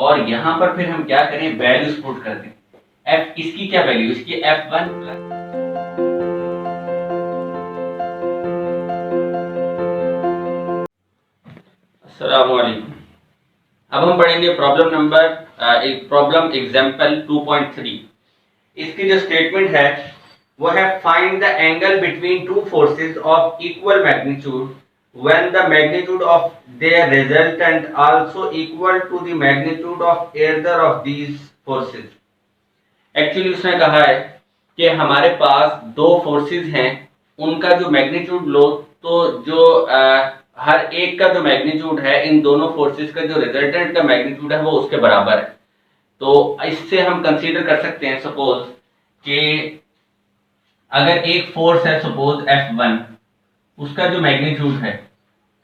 और यहाँ पर फिर हम क्या करें, वैल्यूज पुट कर दें। एफ इसकी क्या वैल्यू, इसकी F1 प्लस अस्सलामुअलैकुम। अब हम पढ़ेंगे प्रॉब्लम एग्जाम्पल 2.3। इसकी जो स्टेटमेंट है वो है find the angle between two forces of equal magnitude when the magnitude of their resultant also equal to the magnitude of either of these forces। Actually उसने कहा है कि हमारे पास दो फोर्सेस हैं, उनका जो मैग्नीट्यूड लो तो जो हर एक का जो मैग्नीट्यूड है इन दोनों फोर्सेस का जो रिजल्टेंट का मैग्नीट्यूड है वो उसके बराबर है। तो इससे हम कंसीडर कर सकते हैं सपोज कि अगर एक फोर्स है सपोज F1, उसका जो मैग्नीट्यूड है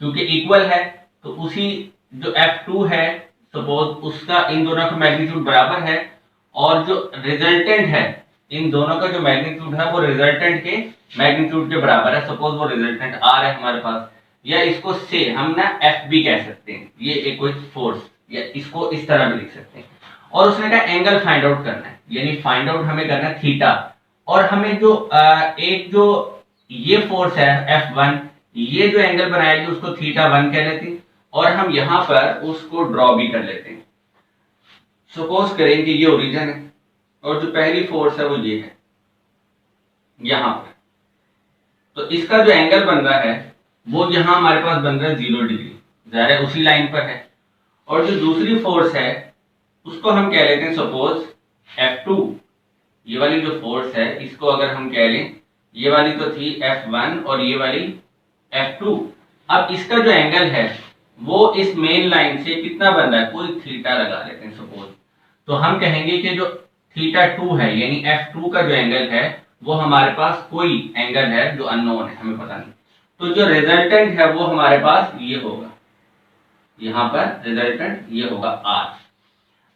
क्योंकि इक्वल है तो उसी जो F2 है सपोज उसका इन दोनों का मैग्नीट्यूड बराबर है, और जो रिजल्टेंट है इन दोनों का जो मैग्नीट्यूड है वो रिजल्टेंट के मैग्नीट्यूड के बराबर है। सपोज वो रिजल्टेंट R है हमारे पास, या इसको से हम ना एफ भी कह सकते हैं, ये एक कोई फोर्स, या इसको इस तरह भी लिख सकते हैं। और उसने कहा एंगल फाइंड आउट करना है, यानी फाइंड आउट हमें करना है थीटा, और हमें जो एक जो ये फोर्स है F1, ये जो एंगल बनाएगी उसको θ1 कह लेते हैं, और हम यहाँ पर उसको ड्रॉ भी कर लेते हैं। सपोज करें कि ये ओरिजिन है और जो पहली फोर्स है वो ये है यहाँ पर, तो इसका जो एंगल बन रहा है वो यहाँ हमारे पास बन रहा है 0 डिग्री, ज़ाहिर है उसी लाइन पर है। और जो दूसरी फोर्स है उसको हम कह लेते हैं सपोज F2। ये वाली जो फोर्स है इसको अगर हम कह लें, ये वाली तो थी F1 और ये वाली F2। अब इसका जो एंगल है वो इस मेन लाइन से कितना बन रहा है, कोई थीटा लगा लेते हैं सपोज, तो हम कहेंगे कि जो θ2 है यानी F2 का जो एंगल है वो हमारे पास कोई एंगल है जो अननोन है, हमें पता नहीं। तो जो रिजल्टेंट है वो हमारे पास ये होगा, यहाँ पर रिजल्टेंट ये होगा R।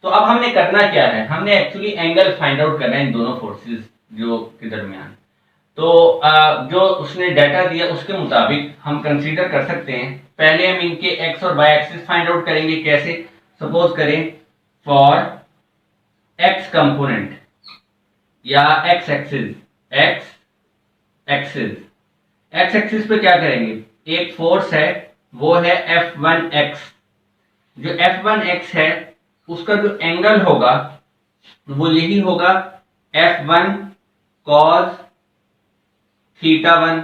तो अब हमने करना क्या है, हमने एक्चुअली एंगल फाइंड आउट करना है इन दोनों फोर्सेस जो के दरमियान। तो जो उसने डाटा दिया उसके मुताबिक हम कंसीडर कर सकते हैं। पहले हम इनके एक्स और वाई एक्सिस फाइंड आउट करेंगे। कैसे, सपोज करें फॉर एक्स कंपोनेंट या एक्स एक्सिस, एक्स एक्सिस पे क्या करेंगे, एक फोर्स है वो है F1x। जो F1x है उसका जो एंगल होगा वो यही होगा F1 cos θ1।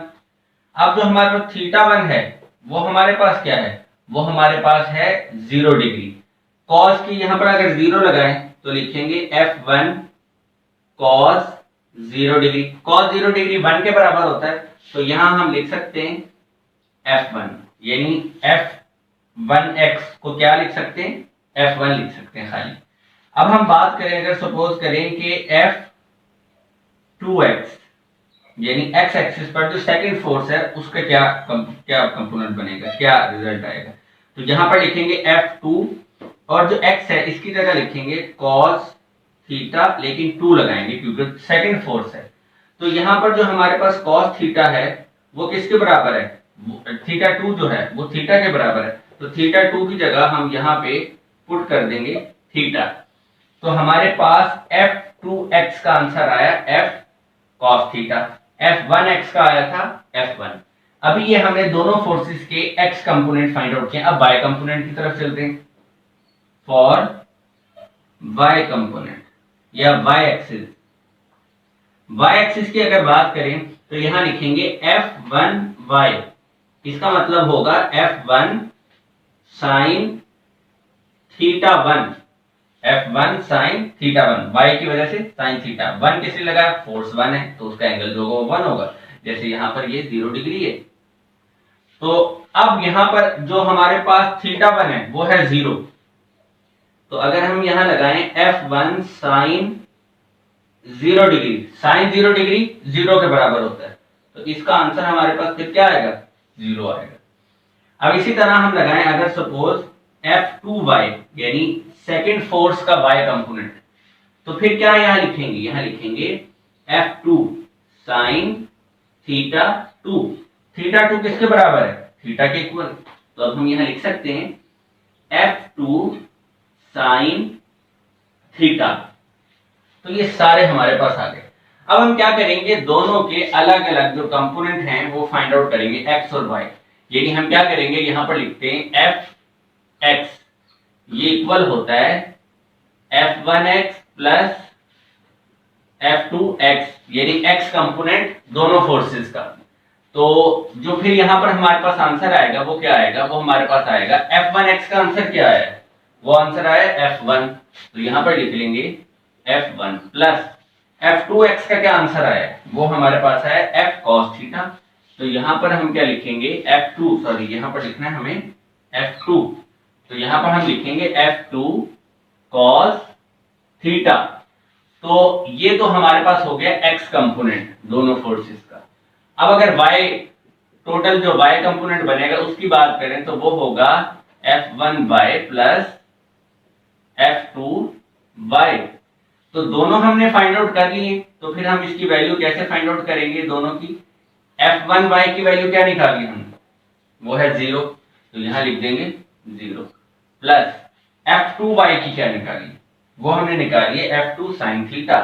अब जो हमारे पास θ1 है वो हमारे पास क्या है, वो हमारे पास है 0 डिग्री। cos की यहां पर अगर 0 लगाएं तो लिखेंगे F1 cos 0 degree. cos 0 degree 1 के बराबर होता है, तो यहां हम लिख सकते हैं F1, यानी F1x को क्या लिख सकते हैं, F1 लिख सकते हैं खाली। अब हम बात करें, अगर सपोज करें कि F2x यानी x एक्सिस पर जो सेकंड फोर्स है उसका क्या कंपोनेंट बनेगा, क्या रिजल्ट आएगा, तो यहां पर लिखेंगे F2 और जो x है इसकी जगह लिखेंगे cos थीटा, लेकिन 2 लगाएंगे क्योंकि सेकंड फोर्स है। तो यहां पर जो हमारे पास cos थीटा है वो किसके बराबर है, θ2 जो है वो थीटा के बराबर है, तो θ2 की जगह हम यहाँ पे पुट कर देंगे थीटा। तो हमारे पास F2x का आंसर आया F cos थीटा, F1x का आया था F1। अभी ये हमने दोनों फोर्सेस के x कंपोनेंट फाइंड आउट किए। अब y कंपोनेंट की तरफ चलते हैं। फॉर y कंपोनेंट या y एक्सिस की अगर बात करें तो यहां लिखेंगे F1y, इसका मतलब होगा F1 sin θ1, F1 sin θ1, y की वजह से sin थीटा। 1 किससे लगा, फोर्स 1 है तो उसका एंगल जो होगा 1 होगा, जैसे यहां पर ये 0 डिग्री है। तो अब यहां पर जो हमारे पास θ1 है वो है 0, तो अगर हम यहां लगाएं F1 sin 0 degree, sin 0 degree 0 के बराबर होता है, तो इसका आंसर हमारे पास फिर क्या आएगा, 0 आएगा। अब इसी तरह हम लगाएं अगर सपोज F2y यानी सेकंड फोर्स का y कंपोनेंट, तो फिर क्या यहां लिखेंगे, यहां लिखेंगे F2 sin θ2। θ2 किसके बराबर है, थीटा के इक्वल, तो अब हम यहां लिख सकते हैं F2 साइन थीटा। तो ये सारे हमारे पास आ गए। अब हम क्या करेंगे, दोनों के अलग अलग जो कंपोनेंट हैं वो फाइंड आउट करेंगे, एक्स और वाई। यानी हम क्या करेंगे, यहां पर लिखते हैं एफ एक्स ये इक्वल होता है f1x प्लस f2x, यानी x कंपोनेंट दोनों फोर्सेस का। तो जो फिर यहां पर हमारे पास आंसर आएगा वो क्या आएगा, वो हमारे पास आएगा f1x का आंसर क्या है, वो आंसर आया f1। तो यहां पर लिख लेंगे f1 प्लस f2x का क्या आंसर आया, वो हमारे पास है f cos थीटा। तो यहां पर हम क्या लिखेंगे f2, सॉरी यहां पर लिखना है हमें f2। तो यहां पर हम लिखेंगे f2 cos थीटा। तो ये तो हमारे पास हो गया x कंपोनेंट दोनों फोर्सेस का। अब अगर y टोटल जो y कंपोनेंट बनेगा उसकी बात करें तो वो होगा f1y प्लस f2y। तो दोनों हमने फाइंड आउट कर लिए, तो फिर हम इसकी वैल्यू कैसे फाइंड आउट करेंगे दोनों की। f1y की वैल्यू क्या निकाली हमने, वो है 0, तो यहां लिख देंगे 0 प्लस f2y की क्या निकाली, वो हमने निकाली है f2 sin थीटा।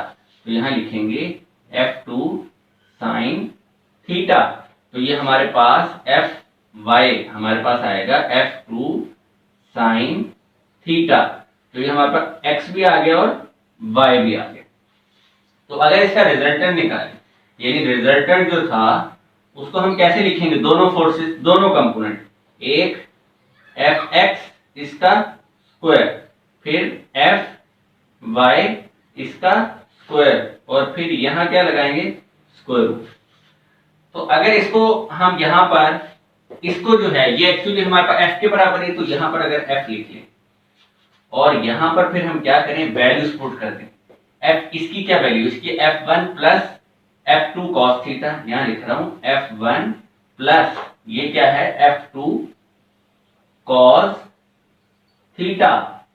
तो यहां लिखेंगे f2 sin थीटा। तो ये हमारे पास fy हमारे पास आएगा f2 sin थीटा। तो ये हमारे पास x भी आ गया और y भी आ गया। तो अगर इसका रिजल्टेंट निकालें, यानी रिजल्टेंट जो था उसको हम कैसे लिखेंगे, दोनों फोर्सेस दोनों कंपोनेंट, एक fx इसका स्क्वायर, फिर fy इसका स्क्वायर, और फिर यहां क्या लगाएंगे स्क्वायर रूट। तो अगर इसको हम यहां पर इसको जो है ये एक्चुअली हमारे पास f के बराबर है, तो यहां पर अगर f लिख लें और यहां पर फिर हम क्या करें वैल्यूज पुट कर दें। f इसकी क्या वैल्यू, इसकी f1 plus f2 cos theta, यहां लिख रहा हूं f1 प्लस ये क्या है f2 cos थीटा,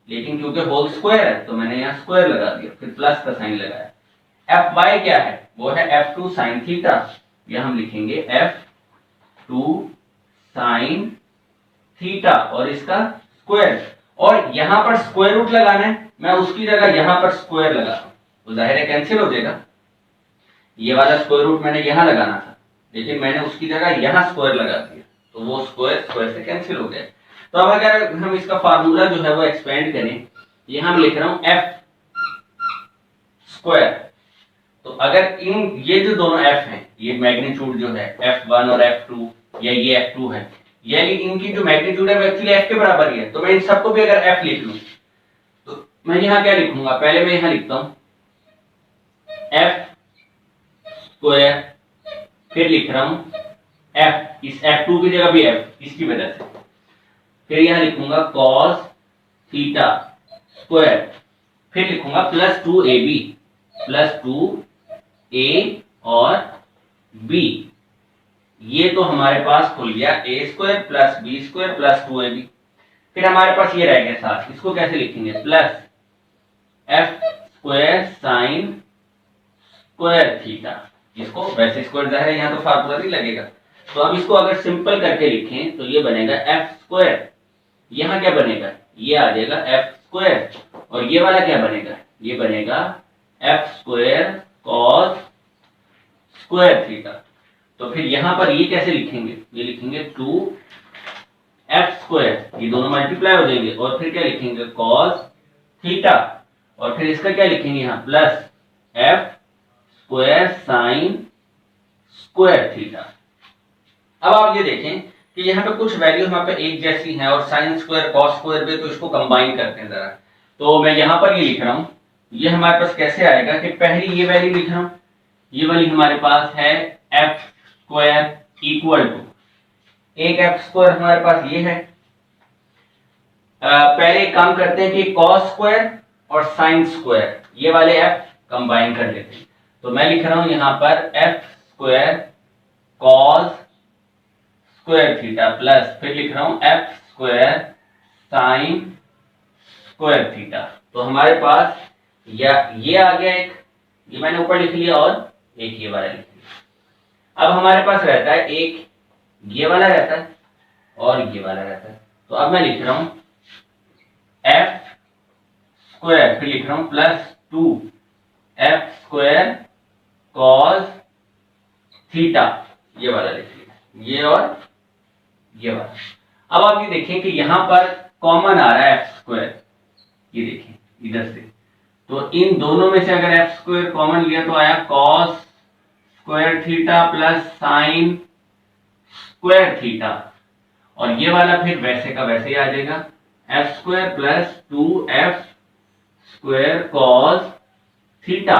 लेकिन क्योंकि होल स्क्वायर है तो मैंने यहां स्क्वायर लगा दिया, फिर प्लस का साइन लगाया। fy क्या है, वो है f2 sin थीटा, यहां हम लिखेंगे f2 sin थीटा और इसका स्क्वायर, और यहां पर स्क्वायर रूट लगाना है, मैं उसकी जगह यहां पर स्क्वायर लगा रहा हूं, तो जाहिर है कैंसिल हो जाएगा। ये वाला स्क्वायर रूट मैंने यहां लगाना था, लेकिन मैंने उसकी जगह यहां स्क्वायर लगा दिया, तो वो स्क्वायर स्क्वायर से कैंसिल हो गया। तो अब अगर हम इसका फार्मूला जो है वो एक्सपेंड करें, यहां हम लिख रहा हूं f स्क्वायर। तो अगर इन ये जो दोनों f हैं, ये मैग्नीट्यूड जो है f1 और f2 या ये f2 है, यानी इनकी जो मैग्नीट्यूड है वो एक्चुअली f के बराबर ही है। तो मैं इन सबको भी अगर f लिख लूं तो मैं यहां क्या लिखूंगा, पहले मैं यहां लिखता हूं f स्क्वायर, फिर लिख रहा हूं f, इस f2 की जगह भी f इसकी वजह से, फिर यहां लिखूंगा cos थीटा स्क्वायर, फिर लिखूंगा प्लस 2ab प्लस 2a और b। ये तो हमारे पास खुल गया a square plus b square plus 2ab। फिर हमारे पास ये रह गया साथ, इसको कैसे लिखेंगे, plus f square sine square theta. इसको वैसे स्क्वायर जाहिर है यहां तो फार्मूला नहीं लगेगा, तो अब इसको अगर सिंपल करके लिखें तो ये बनेगा f स्क्वायर, यहां क्या बनेगा, ये आ जाएगा f स्क्वायर, और ये वाला क्या बनेगा, ये बनेगा f square cos square theta. तो फिर यहां पर ये कैसे लिखेंगे, ये लिखेंगे 2f स्क्वायर, ये दोनों मल्टीप्लाई हो जाएंगे, और फिर क्या लिखेंगे cos थीटा, और फिर इसका क्या लिखेंगे यहां plus f square sine square theta. अब आप ये देखें कि यहाँ पे कुछ वैल्यू हमारे पे एक जैसी हैं और साइन स्क्वायर कॉस स्क्वायर पे, तो इसको कंबाइन करते हैं जरा। तो मैं यहाँ पर ये लिख रहा हूँ, ये हमारे पास कैसे आएगा कि पहली ये वैल्यू लिख रहा हूँ, ये वाली हमारे पास है एफ स्क्वायर इक्वल टू, एक एफ स्क्वायर हमारे पास ये है। पहले एक काम करते हैं कि कॉस स्क्वायर और साइन स्क्वायर ये वाले एफ कंबाइन कर लेते हैं। तो मैं लिख रहा हूं यहां पर F square cos square theta plus, फिर लिख रहा हूं F square sine square theta. तो हमारे पास या ये आ गया, एक ये मैंने ऊपर लिख लिया और एक ये वाला लिख लिया। अब हमारे पास रहता है एक ये वाला रहता है और ये वाला रहता है। तो अब मैं लिख रहा हूं एफ स्क्वायर, फिर लिख रहा हूं plus 2f square cos theta, ये वाला लिख लिया, ये और ये वाला। अब आप ये देखें कि यहां पर कॉमन आ रहा है एफ स्क्वायर, ये देखें इधर से, तो इन दोनों में से अगर एफ स्क्वायर कॉमन लिया तो आया cos square theta plus sine square theta, और ये वाला फिर वैसे का वैसे ही आ जाएगा, F square plus 2f square cos theta.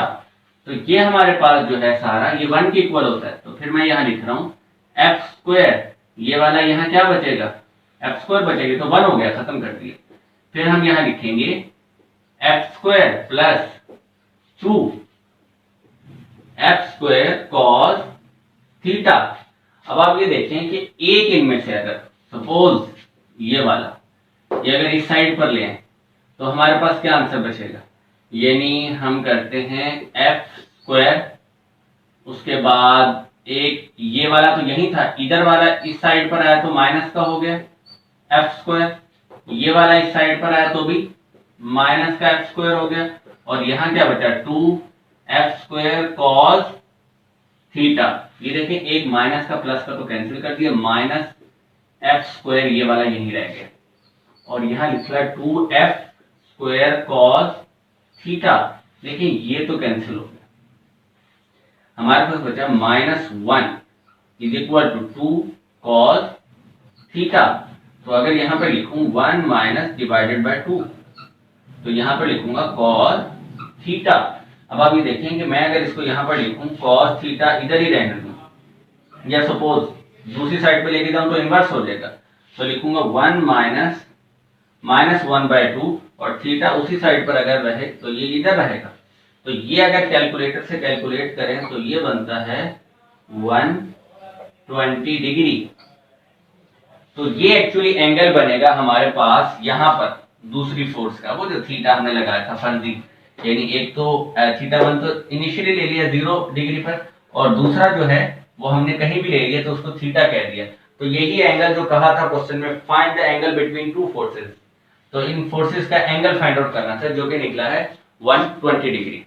तो ये हमारे पास जो है सारा ये 1 के इक्वल होता है, तो फिर मैं यहां लिख रहा हूं एफ स्क्वायर, ये वाला यहां क्या बचेगा, एफ स्क्वायर बचेगा, तो 1 हो गया, खत्म कर दिया। फिर हम यहां लिखेंगे F square plus 2f square cos theta. अब आप ये देखें कि एक इनमें से अगर सपोज ये वाला, ये अगर इस साइड पर ले आए तो हमारे पास क्या आंसर बचेगा, यानी हम करते हैं एफ स्क्वायर, उसके बाद एक ये वाला तो यही था, इधर वाला इस साइड पर आया तो माइनस का हो गया एफ स्क्वायर, ये वाला इस साइड पर आया तो भी माइनस का एफ स्क्वायर हो गया, और यहां क्या बचा 2f स्क्वायर कॉस थीटा। ये देखिए एक माइनस का प्लस का तो कैंसिल कर दिया, माइनस एफ स्क्वायर ये वाला यही रह गया, और यहां लिखा 2f स्क्वायर कॉस थीटा। देखिए ये तो कैंसिल हो गया, हमारे पास बचा -1 is equal to 2 cos theta. तो अगर यहां पर लिखूं 1 माइनस डिवाइडेड बाय 2, तो यहां पर लिखूंगा कॉस थीटा। अब आप ये देखें कि मैं अगर इसको यहां पर लिखूं कॉस थीटा, इधर ही रहने दूं, या सपोज दूसरी साइड पे लेके जाऊं तो इनवर्स हो जाएगा, तो लिखूंगा 1 माइनस -1/2, और थीटा उसी साइड पर अगर रहे तो ये इधर रहेगा। तो ये अगर कैलकुलेटर से कैलकुलेट करें तो ये बनता है 120 डिग्री। तो ये एक्चुअली एंगल बनेगा हमारे पास यहां पर दूसरी फोर्स का, वो जो थीटा हमने लगाया था फर्जी, यानी एक तो थीटा 1 तो इनिशियली ले लिया 0 डिग्री पर, और दूसरा जो है वो हमने कहीं भी ले लिया तो उसको थीटा कह दिया। तो यही एंगल जो कहा था क्वेश्चन में, find the angle between two forces, तो इन फोर्सेस का एंगल फाइंड आउट करना था, जो कि निकला है 120 डिग्री।